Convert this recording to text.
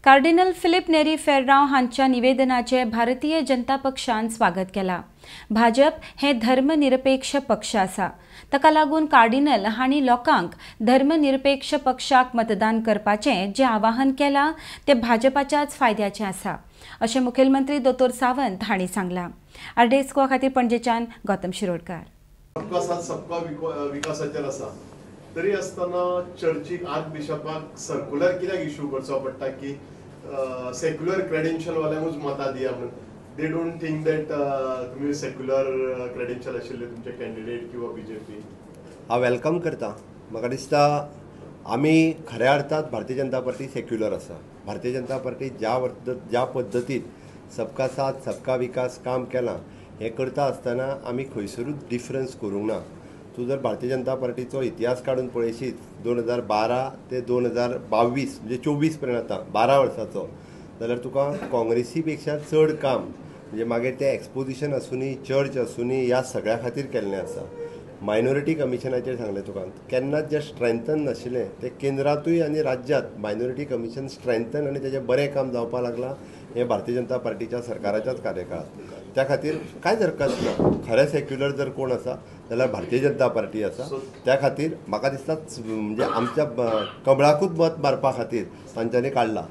Cardinal Philip नेरी फेर्रांव हांच्या निवेदनाचे भारतीय जनता पक्षान स्वागत केला। भाजप हे धर्मनिरपेक्ष पक्ष आसा, ताका लागून कार्डिनल हांणी लोकांक धर्मनिरपेक्ष पक्षाक मतदान करपाचे जे आवाहन केला ते भाजपाच्याच फायद्याचे आसा, अशें मुखेलमंत्री दोतोर सावंत हांणी सांगला। आरडेस्को खातीर पणजेच्यान गौतम शिरोडकार। सबका साथ सबका विकासाचेर आसा तरी आसतना चर्चीक आर्क बिशपाक सर्क्युलर कित्याक इश्यू करचो पडटा की सेक्युलर क्रेडेन्शियल वाल्यांकूच मतां दिया म्हणून दे डोंट थिंक दॅट तुमी सेक्युलर क्रेडेन्शियल आशिल्ले तुमचे कॅन्डिडेट किंवा बीजेपी। हांव वेलकम करता। म्हाका दिसता आमी खऱ्या अर्थात भारतीय जनता पार्टी सेक्युलर आसा। भारतीय जनता पार्टी ज्या पद्दतीन सबका साथ सबका विकास काम केलां हें करता आसतना आमी खंयसरूच डिफरन्स करूंक ना। तूं जर भारतीय जनता पार्टीचो इतिहास काडून पळयशीत 2012 ते 2022 म्हणजे 24 पर्यंत आतां 12 वर्सांचो, जाल्यार तुका काँग्रेसी पेक्षा चड काम म्हणजे मागीर तें एक्सपोजिशन आसूनी चर्च आसूनी ह्या सगळ्या खातीर केल्लें आसा। मायनॉरिटी कमिशनाचेर सांगलें तुका केन्नाच जें स्ट्रेंथन नाशिल्लें तें केंद्रांतूय आनी राज्यांत मायनॉरिटी कमिशन स्ट्रेंथन आनी तेजें बरें काम जावपाक लागलां। हें भारतीय जनता पार्टीच्या सरकाराच्याच कार्यकाळांत त्या खातीर कांयच हरकत ना। खरें सेक्युलर जर कोण आसा जाल्यार भारतीय जनता पार्टी आसा। त्या खातीर म्हाका दिसता म्हणजे आमच्या कमळाकूच मत मारपा खातीर तांच्यांनी काडला।